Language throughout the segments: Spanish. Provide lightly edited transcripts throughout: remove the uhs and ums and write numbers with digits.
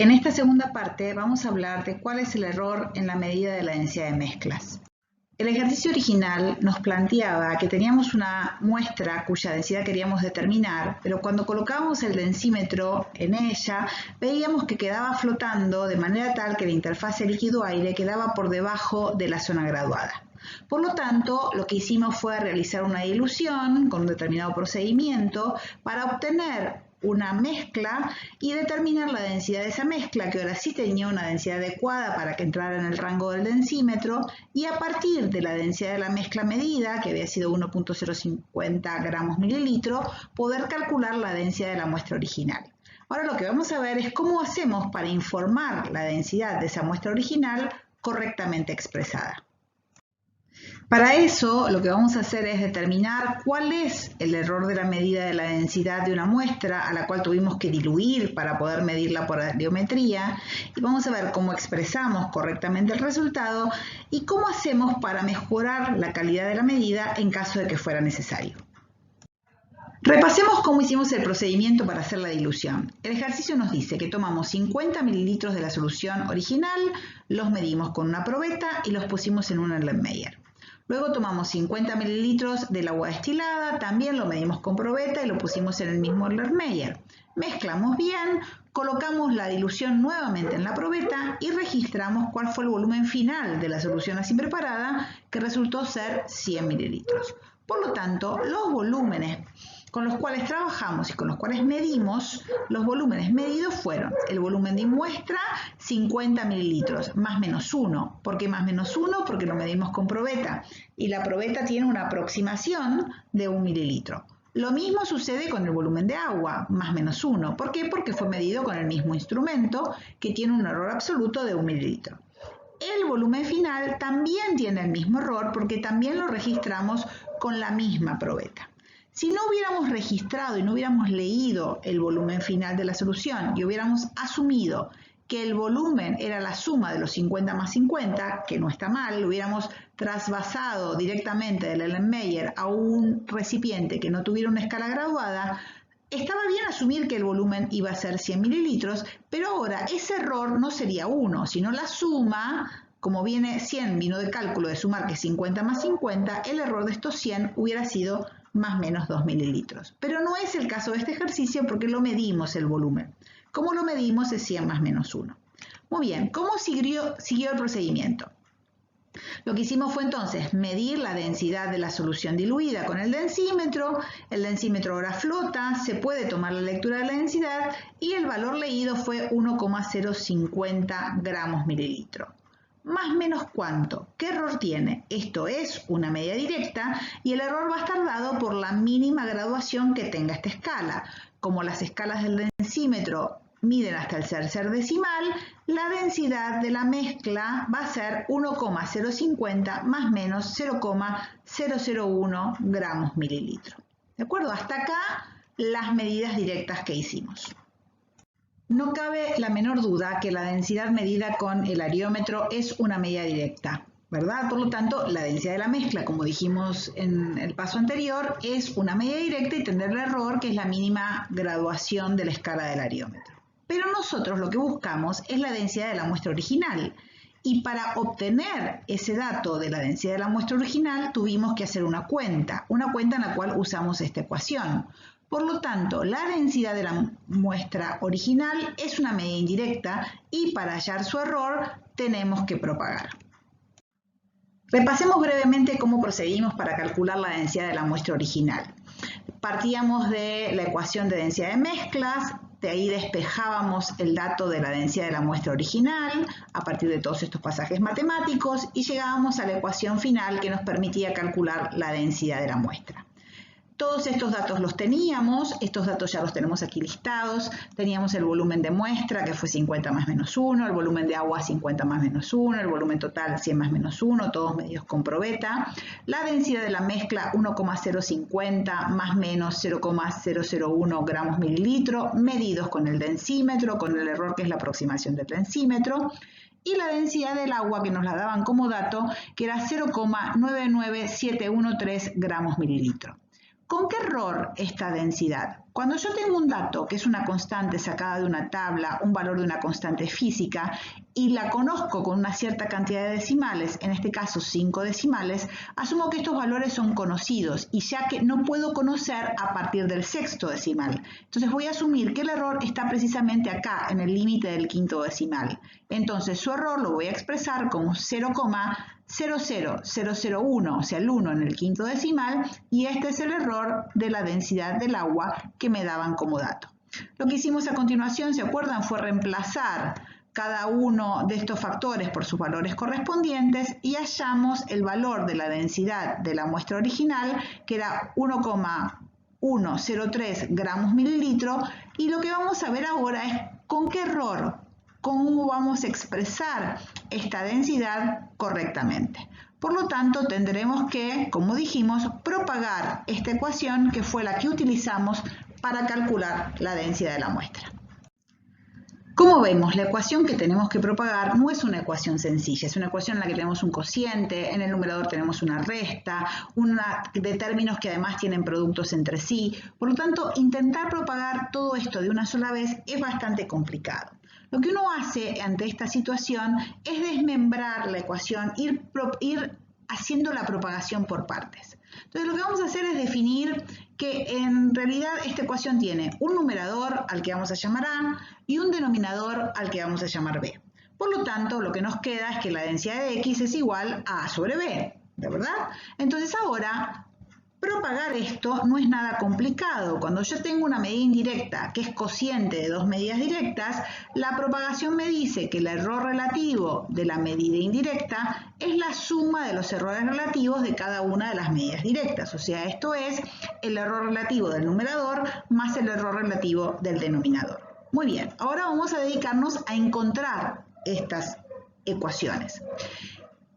En esta segunda parte vamos a hablar de cuál es el error en la medida de la densidad de mezclas. El ejercicio original nos planteaba que teníamos una muestra cuya densidad queríamos determinar, pero cuando colocábamos el densímetro en ella, veíamos que quedaba flotando de manera tal que la interfase líquido-aire quedaba por debajo de la zona graduada. Por lo tanto, lo que hicimos fue realizar una dilución con un determinado procedimiento para obtener una mezcla y determinar la densidad de esa mezcla, que ahora sí tenía una densidad adecuada para que entrara en el rango del densímetro, y a partir de la densidad de la mezcla medida, que había sido 1.050 gramos mililitro, poder calcular la densidad de la muestra original. Ahora lo que vamos a ver es cómo hacemos para informar la densidad de esa muestra original correctamente expresada. Para eso, lo que vamos a hacer es determinar cuál es el error de la medida de la densidad de una muestra a la cual tuvimos que diluir para poder medirla por ariometría, y vamos a ver cómo expresamos correctamente el resultado y cómo hacemos para mejorar la calidad de la medida en caso de que fuera necesario. Repasemos cómo hicimos el procedimiento para hacer la dilución. El ejercicio nos dice que tomamos 50 mililitros de la solución original, los medimos con una probeta y los pusimos en un Erlenmeyer. Luego tomamos 50 mililitros del agua destilada, también lo medimos con probeta y lo pusimos en el mismo Erlenmeyer. Mezclamos bien, colocamos la dilución nuevamente en la probeta y registramos cuál fue el volumen final de la solución así preparada, que resultó ser 100 mililitros. Por lo tanto, los volúmenes con los cuales trabajamos y con los cuales medimos, los volúmenes medidos fueron el volumen de muestra 50 mililitros, más menos 1. ¿Por qué más menos 1? Porque lo medimos con probeta y la probeta tiene una aproximación de 1 mililitro. Lo mismo sucede con el volumen de agua, más menos 1. ¿Por qué? Porque fue medido con el mismo instrumento que tiene un error absoluto de 1 mililitro. El volumen final también tiene el mismo error porque también lo registramos con la misma probeta. Si no hubiéramos registrado y no hubiéramos leído el volumen final de la solución y hubiéramos asumido que el volumen era la suma de los 50 más 50, que no está mal, lo hubiéramos trasvasado directamente del Erlenmeyer a un recipiente que no tuviera una escala graduada, estaba bien asumir que el volumen iba a ser 100 mililitros, pero ahora ese error no sería 1, sino la suma. Como viene 100, vino de cálculo de sumar que 50 más 50, el error de estos 100 hubiera sido más menos 2 mililitros. Pero no es el caso de este ejercicio porque lo medimos el volumen. ¿Cómo lo medimos? Es 100 más menos 1. Muy bien, ¿cómo siguió el procedimiento? Lo que hicimos fue entonces medir la densidad de la solución diluida con el densímetro ahora flota, se puede tomar la lectura de la densidad y el valor leído fue 1,050 gramos mililitro. ¿Más menos cuánto? ¿Qué error tiene? Esto es una medida directa y el error va a estar dado por la mínima graduación que tenga esta escala. Como las escalas del densímetro miden hasta el tercer decimal, la densidad de la mezcla va a ser 1,050 más menos 0,001 gramos mililitro. ¿De acuerdo? Hasta acá las medidas directas que hicimos. No cabe la menor duda que la densidad medida con el ariómetro es una medida directa, ¿verdad? Por lo tanto, la densidad de la mezcla, como dijimos en el paso anterior, es una medida directa y tendrá el error que es la mínima graduación de la escala del ariómetro. Pero nosotros lo que buscamos es la densidad de la muestra original. Y para obtener ese dato de la densidad de la muestra original tuvimos que hacer una cuenta en la cual usamos esta ecuación. Por lo tanto, la densidad de la muestra original es una medida indirecta y para hallar su error tenemos que propagar. Repasemos brevemente cómo procedimos para calcular la densidad de la muestra original. Partíamos de la ecuación de densidad de mezclas, de ahí despejábamos el dato de la densidad de la muestra original a partir de todos estos pasajes matemáticos y llegábamos a la ecuación final que nos permitía calcular la densidad de la muestra. Todos estos datos los teníamos, estos datos ya los tenemos aquí listados. Teníamos el volumen de muestra, que fue 50 más menos 1, el volumen de agua 50 más menos 1, el volumen total 100 más menos 1, todos medidos con probeta. La densidad de la mezcla 1,050 más menos 0,001 gramos mililitro, medidos con el densímetro, con el error que es la aproximación del densímetro. Y la densidad del agua que nos la daban como dato, que era 0,99713 gramos mililitro. ¿Con qué error esta densidad? Cuando yo tengo un dato que es una constante sacada de una tabla, un valor de una constante física, y la conozco con una cierta cantidad de decimales, en este caso 5 decimales, asumo que estos valores son conocidos y ya que no puedo conocer a partir del sexto decimal. Entonces voy a asumir que el error está precisamente acá, en el límite del quinto decimal. Entonces su error lo voy a expresar como 0,00001, o sea el 1 en el quinto decimal, y este es el error de la densidad del agua que me daban como dato. Lo que hicimos a continuación, ¿se acuerdan? Fue reemplazar cada uno de estos factores por sus valores correspondientes y hallamos el valor de la densidad de la muestra original, que era 1,103 gramos mililitro, y lo que vamos a ver ahora es con qué error, cómo vamos a expresar esta densidad correctamente. Por lo tanto, tendremos que, como dijimos, propagar esta ecuación que fue la que utilizamos para calcular la densidad de la muestra. Como vemos, la ecuación que tenemos que propagar no es una ecuación sencilla, es una ecuación en la que tenemos un cociente, en el numerador tenemos una resta, de términos que además tienen productos entre sí. Por lo tanto, intentar propagar todo esto de una sola vez es bastante complicado. Lo que uno hace ante esta situación es desmembrar la ecuación, ir haciendo la propagación por partes. Entonces lo que vamos a hacer es definir que en realidad esta ecuación tiene un numerador al que vamos a llamar A y un denominador al que vamos a llamar B. Por lo tanto, lo que nos queda es que la densidad de X es igual a A sobre B, ¿de verdad? Entonces ahora, propagar esto no es nada complicado. Cuando yo tengo una medida indirecta que es cociente de dos medidas directas, la propagación me dice que el error relativo de la medida indirecta es la suma de los errores relativos de cada una de las medidas directas. O sea, esto es el error relativo del numerador más el error relativo del denominador. Muy bien, ahora vamos a dedicarnos a encontrar estas ecuaciones.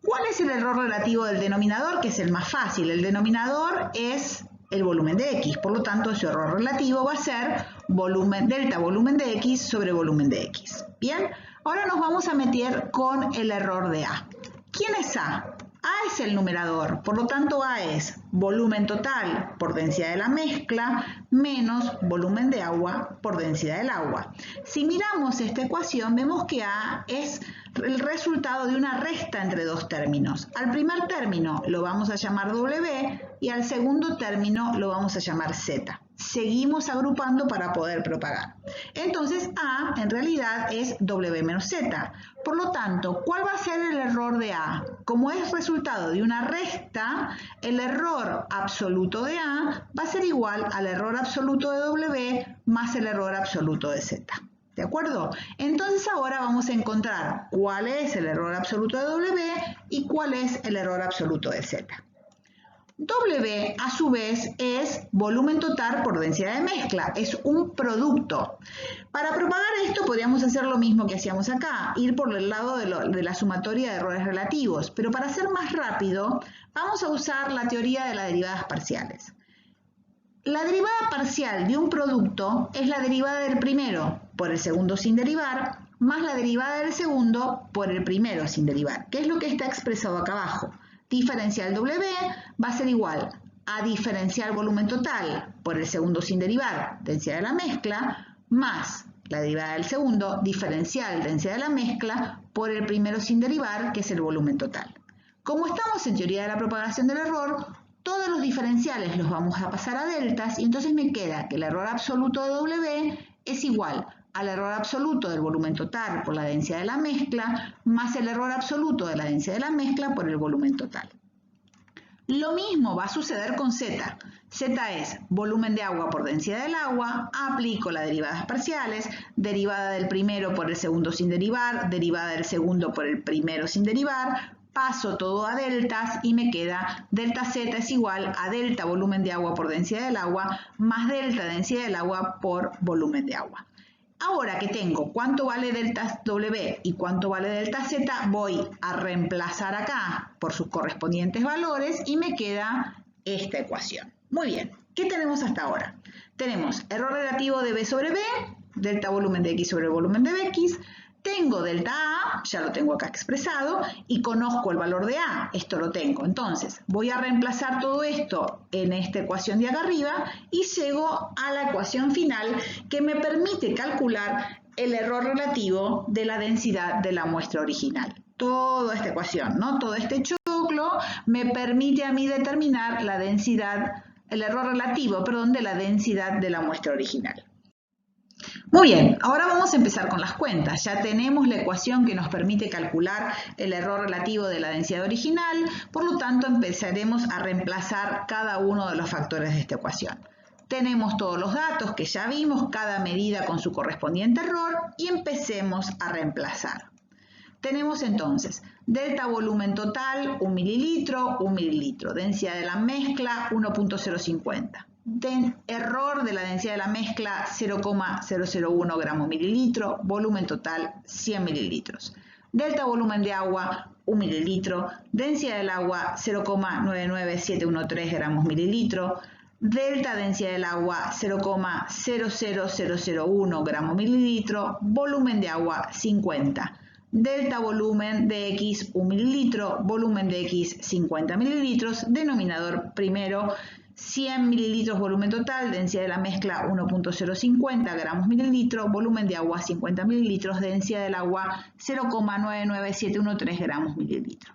¿Cuál es el error relativo del denominador? Que es el más fácil. El denominador es el volumen de X, por lo tanto su error relativo va a ser delta volumen de X sobre volumen de X. Bien, ahora nos vamos a meter con el error de A. ¿Quién es A? A es el numerador, por lo tanto A es volumen total por densidad de la mezcla menos volumen de agua por densidad del agua. Si miramos esta ecuación vemos que A es el resultado de una resta entre dos términos. Al primer término lo vamos a llamar W y al segundo término lo vamos a llamar Z. Seguimos agrupando para poder propagar. Entonces A en realidad es W menos Z. Por lo tanto, ¿cuál va a ser el error de A? Como es resultado de una resta, el error absoluto de A va a ser igual al error absoluto de W más el error absoluto de Z. ¿De acuerdo? Entonces ahora vamos a encontrar cuál es el error absoluto de W y cuál es el error absoluto de Z. W, a su vez, es volumen total por densidad de mezcla, es un producto. Para propagar esto podríamos hacer lo mismo que hacíamos acá, ir por el lado de la sumatoria de errores relativos, pero para ser más rápido vamos a usar la teoría de las derivadas parciales. La derivada parcial de un producto es la derivada del primero por el segundo sin derivar, más la derivada del segundo por el primero sin derivar, que es lo que está expresado acá abajo. Diferencial W va a ser igual a diferencial volumen total por el segundo sin derivar, densidad de la mezcla, más la derivada del segundo, diferencial densidad de la mezcla, por el primero sin derivar, que es el volumen total. Como estamos en teoría de la propagación del error, todos los diferenciales los vamos a pasar a deltas y entonces me queda que el error absoluto de W es igual al error absoluto del volumen total por la densidad de la mezcla, más el error absoluto de la densidad de la mezcla por el volumen total. Lo mismo va a suceder con Z. Z es volumen de agua por densidad del agua, aplico las derivadas parciales, derivada del primero por el segundo sin derivar, derivada del segundo por el primero sin derivar, paso todo a deltas y me queda delta Z es igual a delta volumen de agua por densidad del agua más delta densidad del agua por volumen de agua. Ahora que tengo cuánto vale delta W y cuánto vale delta Z, voy a reemplazar acá por sus correspondientes valores y me queda esta ecuación. Muy bien, ¿qué tenemos hasta ahora? Tenemos error relativo de B sobre B, delta volumen de X sobre volumen de BX, Tengo delta A, ya lo tengo acá expresado, y conozco el valor de A, esto lo tengo. Entonces, voy a reemplazar todo esto en esta ecuación de acá arriba y llego a la ecuación final que me permite calcular el error relativo de la densidad de la muestra original. Toda esta ecuación, ¿no? Todo este choclo me permite a mí determinar la densidad, el error relativo, perdón, de la densidad de la muestra original. Muy bien, ahora vamos a empezar con las cuentas. Ya tenemos la ecuación que nos permite calcular el error relativo de la densidad original, por lo tanto empezaremos a reemplazar cada uno de los factores de esta ecuación. Tenemos todos los datos que ya vimos, cada medida con su correspondiente error, y empecemos a reemplazar. Tenemos entonces delta volumen total 1 mililitro, densidad de la mezcla 1.050. Error de la densidad de la mezcla 0,001 gramos mililitro, volumen total 100 mililitros. Delta volumen de agua 1 mililitro, densidad del agua 0,99713 gramos mililitro, delta densidad del agua 0,00001 gramos mililitro, volumen de agua 50. Delta volumen de X 1 mililitro, volumen de X 50 mililitros, denominador primero 100 mililitros volumen total, densidad de la mezcla 1.050 gramos mililitro, volumen de agua 50 mililitros, densidad del agua 0,99713 gramos mililitro.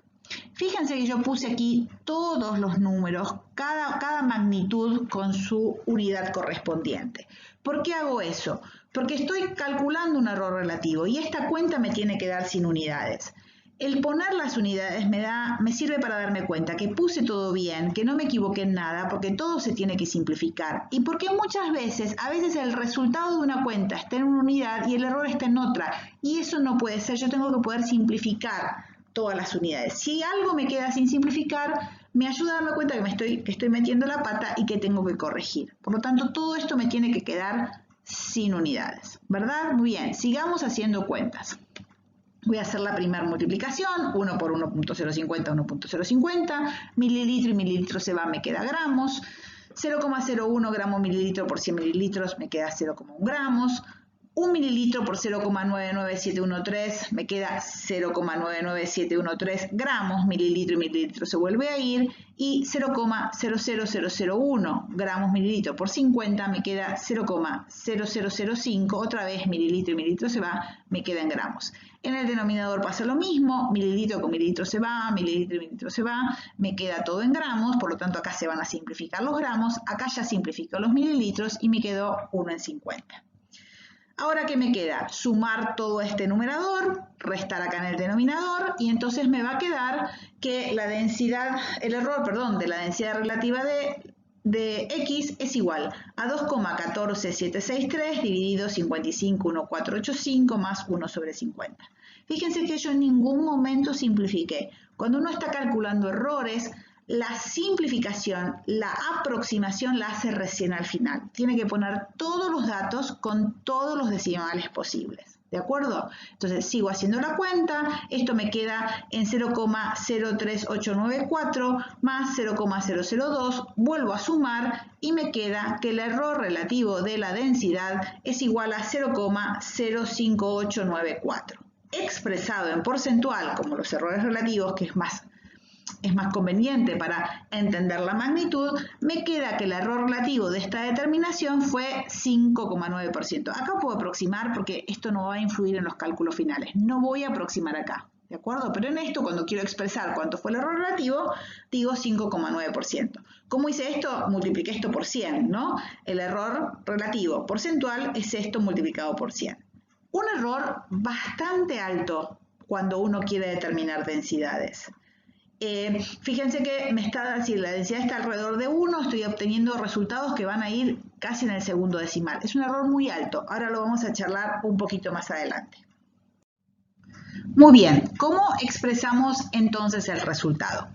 Fíjense que yo puse aquí todos los números, cada magnitud con su unidad correspondiente. ¿Por qué hago eso? Porque estoy calculando un error relativo y esta cuenta me tiene que dar sin unidades. El poner las unidades me sirve para darme cuenta que puse todo bien, que no me equivoqué en nada, porque todo se tiene que simplificar. Y porque muchas veces, a veces el resultado de una cuenta está en una unidad y el error está en otra. Y eso no puede ser, yo tengo que poder simplificar todas las unidades. Si algo me queda sin simplificar, me ayuda a darme cuenta que estoy metiendo la pata y que tengo que corregir. Por lo tanto, todo esto me tiene que quedar sin unidades, ¿verdad? Muy bien, sigamos haciendo cuentas. Voy a hacer la primera multiplicación, 1 por 1.050, 1.050, mililitro y mililitro se va, me queda gramos, 0,01 gramos mililitro por 100 mililitros me queda 0,1 gramos, 1 mililitro por 0,99713 me queda 0,99713 gramos, mililitro y mililitro se vuelve a ir, y 0,00001 gramos mililitro por 50 me queda 0,0005, otra vez mililitro y mililitro se va, me queda en gramos. En el denominador pasa lo mismo, mililitro con mililitro se va, mililitro y mililitro se va, me queda todo en gramos, por lo tanto acá se van a simplificar los gramos, acá ya simplifico los mililitros y me quedó 1 en 50. Ahora, ¿qué me queda? Sumar todo este numerador, restar acá en el denominador, y entonces me va a quedar que la densidad, el error, perdón, de la densidad relativa de X es igual a 2,14763 dividido 55,1485 más 1 sobre 50. Fíjense que yo en ningún momento simplifiqué. Cuando uno está calculando errores, la simplificación, la aproximación la hace recién al final. Tiene que poner todos los datos con todos los decimales posibles. ¿De acuerdo? Entonces sigo haciendo la cuenta. Esto me queda en 0,03894 más 0,002. Vuelvo a sumar y me queda que el error relativo de la densidad es igual a 0,05894. Expresado en porcentual, como los errores relativos, que es más conveniente para entender la magnitud, me queda que el error relativo de esta determinación fue 5,9%. Acá puedo aproximar porque esto no va a influir en los cálculos finales. No voy a aproximar acá, ¿de acuerdo? Pero en esto, cuando quiero expresar cuánto fue el error relativo, digo 5,9%. ¿Cómo hice esto? Multipliqué esto por 100, ¿no? El error relativo porcentual es esto multiplicado por 100. Un error bastante alto cuando uno quiere determinar densidades. Fíjense que si la densidad está alrededor de 1, estoy obteniendo resultados que van a ir casi en el segundo decimal. Es un error muy alto. Ahora lo vamos a charlar un poquito más adelante. Muy bien, ¿cómo expresamos entonces el resultado?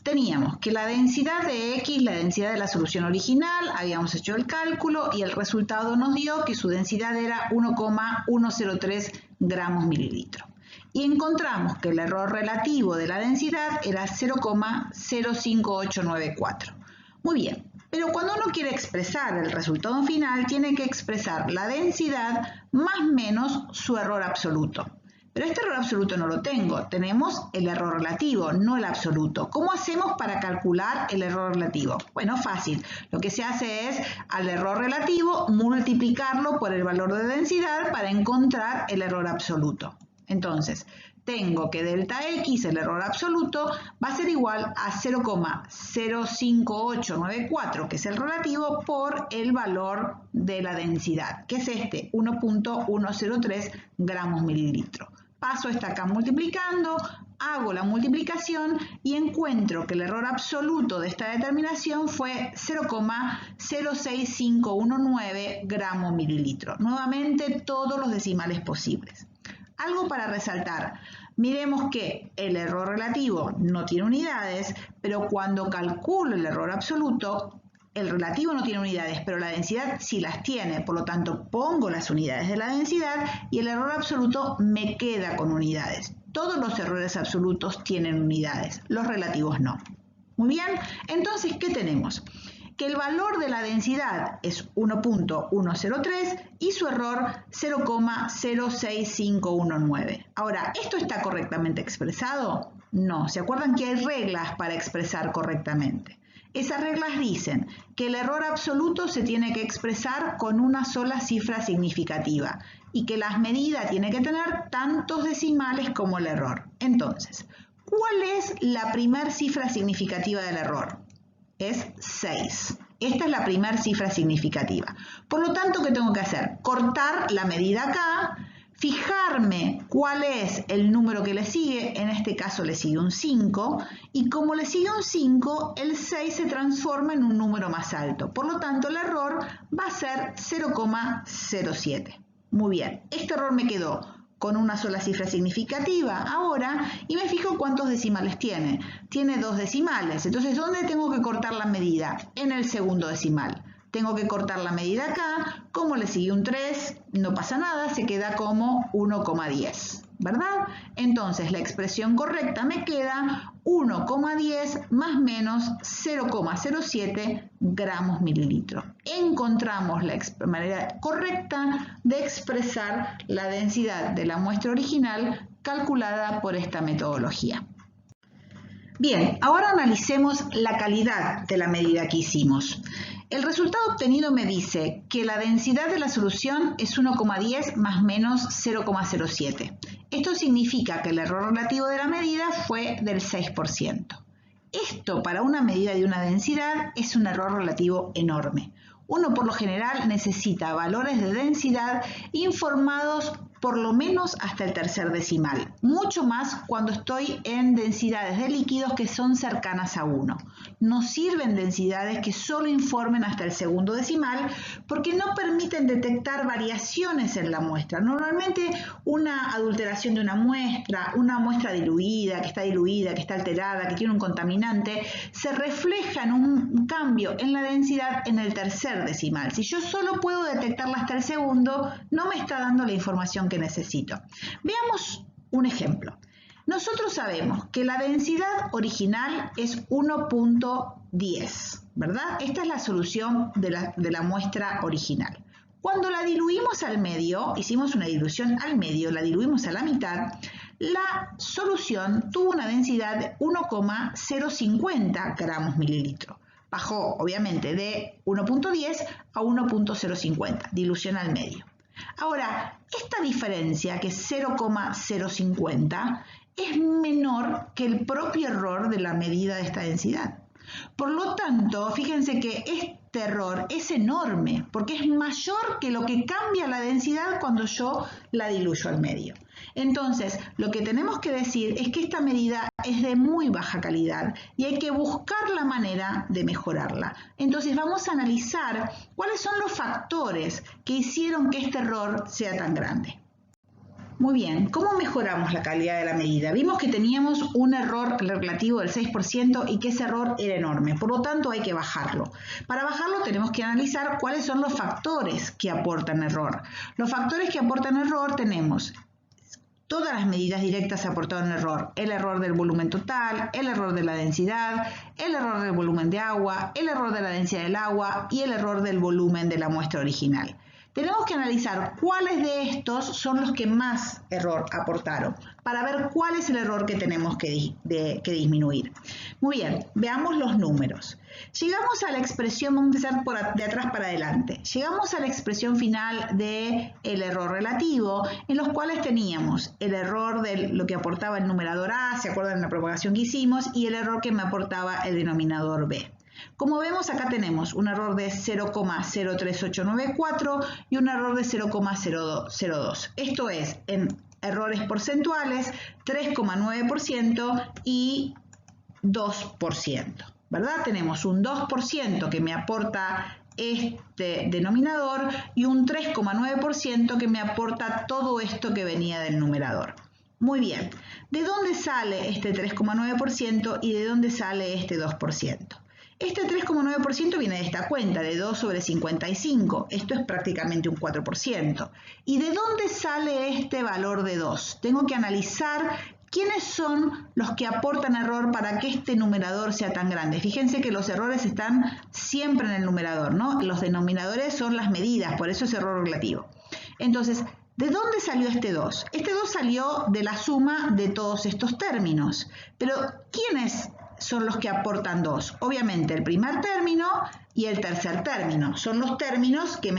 Teníamos que la densidad de X, la densidad de la solución original, habíamos hecho el cálculo y el resultado nos dio que su densidad era 1,103 gramos mililitro. Y encontramos que el error relativo de la densidad era 0,05894. Muy bien, pero cuando uno quiere expresar el resultado final, tiene que expresar la densidad más menos su error absoluto. Pero este error absoluto no lo tengo. Tenemos el error relativo, no el absoluto. ¿Cómo hacemos para calcular el error relativo? Bueno, fácil. Lo que se hace es al error relativo multiplicarlo por el valor de densidad para encontrar el error absoluto. Entonces, tengo que delta X, el error absoluto, va a ser igual a 0,05894, que es el relativo, por el valor de la densidad, que es este, 1.103 gramos mililitro. Paso esta acá multiplicando, hago la multiplicación y encuentro que el error absoluto de esta determinación fue 0,06519 gramos mililitro. Nuevamente todos los decimales posibles. Algo para resaltar, miremos que el error relativo no tiene unidades, pero cuando calculo el error absoluto, el relativo no tiene unidades, pero la densidad sí las tiene, por lo tanto pongo las unidades de la densidad y el error absoluto me queda con unidades. Todos los errores absolutos tienen unidades, los relativos no. Muy bien, entonces, ¿qué tenemos? Que el valor de la densidad es 1.103 y su error 0,06519. Ahora, ¿esto está correctamente expresado? No. ¿Se acuerdan que hay reglas para expresar correctamente? Esas reglas dicen que el error absoluto se tiene que expresar con una sola cifra significativa y que la medida tiene que tener tantos decimales como el error. Entonces, ¿cuál es la primera cifra significativa del error? Es 6. Esta es la primera cifra significativa. Por lo tanto, ¿qué tengo que hacer? Cortar la medida acá, fijarme cuál es el número que le sigue, en este caso le sigue un 5, y como le sigue un 5, el 6 se transforma en un número más alto. Por lo tanto, el error va a ser 0,07. Muy bien, este error me quedó con una sola cifra significativa ahora y me fijo cuántos decimales tiene. Tiene 2 decimales, entonces ¿dónde tengo que cortar la medida? En el segundo decimal. Tengo que cortar la medida acá, como le sigue un 3, no pasa nada, se queda como 1,10, ¿verdad? Entonces la expresión correcta me queda 1,10 más menos 0,07 gramos mililitro. Encontramos la manera correcta de expresar la densidad de la muestra original calculada por esta metodología. Bien, ahora analicemos la calidad de la medida que hicimos. El resultado obtenido me dice que la densidad de la solución es 1,10 más menos 0,07. Esto significa que el error relativo de la medida fue del 6%. Esto para una medida de una densidad es un error relativo enorme. Uno por lo general necesita valores de densidad informados por lo menos hasta el tercer decimal, mucho más cuando estoy en densidades de líquidos que son cercanas a 1. No sirven densidades que solo informen hasta el segundo decimal porque no permiten detectar variaciones en la muestra. Normalmente una adulteración de una muestra diluida, que está alterada, que tiene un contaminante, se refleja en un cambio en la densidad en el tercer decimal. Si yo solo puedo detectarla hasta el segundo, no me está dando la información que necesito. Veamos un ejemplo. Nosotros sabemos que la densidad original es 1.10, ¿verdad? Esta es la solución de la muestra original. Cuando la diluimos al medio, hicimos una dilución al medio, la diluimos a la mitad, la solución tuvo una densidad de 1,050 gramos mililitro. Bajó, obviamente, de 1.10 a 1.050, dilución al medio. Ahora, esta diferencia, que es 0,050, es menor que el propio error de la medida de esta densidad. Por lo tanto, fíjense que este error es enorme, porque es mayor que lo que cambia la densidad cuando yo la diluyo al medio. Entonces, lo que tenemos que decir es que esta medida es de muy baja calidad y hay que buscar la manera de mejorarla. Entonces, vamos a analizar cuáles son los factores que hicieron que este error sea tan grande. Muy bien, ¿cómo mejoramos la calidad de la medida? Vimos que teníamos un error relativo del 6% y que ese error era enorme, por lo tanto hay que bajarlo. Para bajarlo tenemos que analizar cuáles son los factores que aportan error. Los factores que aportan error tenemos todas las medidas directas aportaron error. El error del volumen total, el error de la densidad, el error del volumen de agua, el error de la densidad del agua y el error del volumen de la muestra original. Tenemos que analizar cuáles de estos son los que más error aportaron para ver cuál es el error que tenemos que disminuir. Muy bien, veamos los números. Llegamos a la expresión, vamos a empezar de atrás para adelante. Llegamos a la expresión final del error relativo, en los cuales teníamos el error de lo que aportaba el numerador A, ¿se acuerdan de la propagación que hicimos? Y el error que me aportaba el denominador B. Como vemos, acá tenemos un error de 0,03894 y un error de 0,002. Esto es, en errores porcentuales, 3,9% y 2%, ¿verdad? Tenemos un 2% que me aporta este denominador y un 3,9% que me aporta todo esto que venía del numerador. Muy bien, ¿de dónde sale este 3,9% y de dónde sale este 2%? Este 3,9% viene de esta cuenta, de 2 sobre 55. Esto es prácticamente un 4%. ¿Y de dónde sale este valor de 2? Tengo que analizar quiénes son los que aportan error para que este numerador sea tan grande. Fíjense que los errores están siempre en el numerador, ¿no? Los denominadores son las medidas, por eso es error relativo. Entonces, ¿de dónde salió este 2? Este 2 salió de la suma de todos estos términos. Pero, ¿quiénes son los que aportan 2? Obviamente el primer término y el tercer término. Son los términos que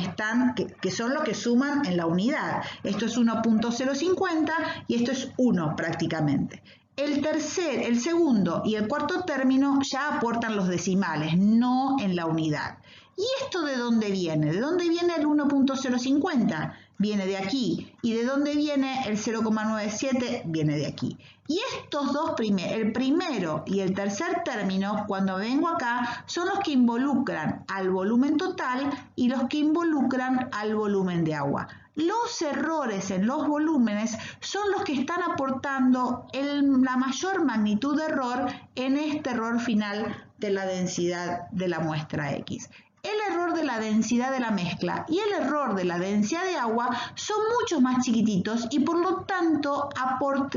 son los que suman en la unidad. Esto es 1.050 y esto es 1 prácticamente. El segundo y el cuarto término ya aportan los decimales, no en la unidad. ¿Y esto de dónde viene? ¿De dónde viene el 1.050? Viene de aquí. ¿Y de dónde viene el 0,97? Viene de aquí. Y estos dos el primero y el tercer término, cuando vengo acá, son los que involucran al volumen total y los que involucran al volumen de agua. Los errores en los volúmenes son los que están aportando la mayor magnitud de error en este error final de la densidad de la muestra X. El error de la densidad de la mezcla y el error de la densidad de agua son mucho más chiquititos y por lo tanto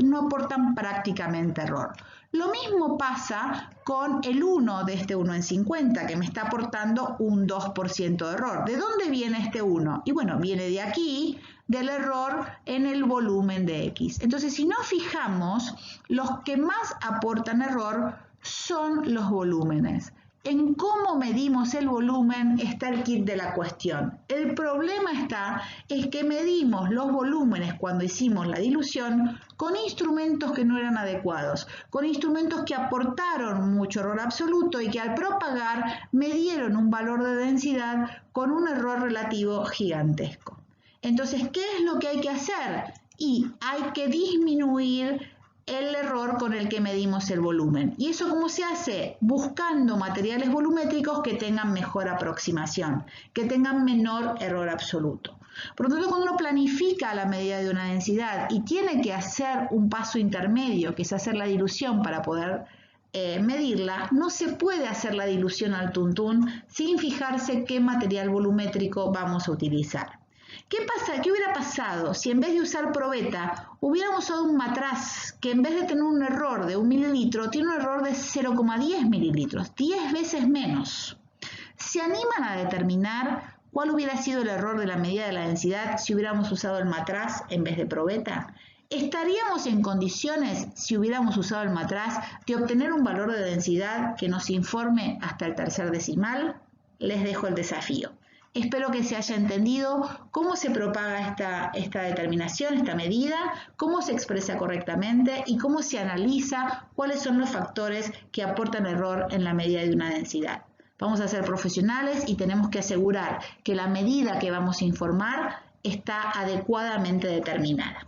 no aportan prácticamente error. Lo mismo pasa con el 1 de este 1 en 50 que me está aportando un 2% de error. ¿De dónde viene este 1? Y bueno, viene de aquí, del error en el volumen de X. Entonces, si nos fijamos, los que más aportan error son los volúmenes. En cómo medimos el volumen está el kit de la cuestión. El problema es que medimos los volúmenes cuando hicimos la dilución con instrumentos que no eran adecuados, con instrumentos que aportaron mucho error absoluto y que al propagar me dieron un valor de densidad con un error relativo gigantesco. Entonces, ¿qué es lo que hay que hacer? Y hay que disminuir el error con el que medimos el volumen. ¿Y eso cómo se hace? Buscando materiales volumétricos que tengan mejor aproximación, que tengan menor error absoluto. Por lo tanto, cuando uno planifica la medida de una densidad y tiene que hacer un paso intermedio, que es hacer la dilución para poder medirla, no se puede hacer la dilución al tuntún sin fijarse qué material volumétrico vamos a utilizar. ¿Qué hubiera pasado si en vez de usar probeta hubiéramos usado un matraz que en vez de tener un error de 1 mililitro tiene un error de 0,10 mililitros, 10 veces menos? ¿Se animan a determinar cuál hubiera sido el error de la medida de la densidad si hubiéramos usado el matraz en vez de probeta? ¿Estaríamos en condiciones, si hubiéramos usado el matraz, de obtener un valor de densidad que nos informe hasta el tercer decimal? Les dejo el desafío. Espero que se haya entendido cómo se propaga esta determinación, esta medida, cómo se expresa correctamente y cómo se analiza cuáles son los factores que aportan error en la medida de una densidad. Vamos a ser profesionales y tenemos que asegurar que la medida que vamos a informar está adecuadamente determinada.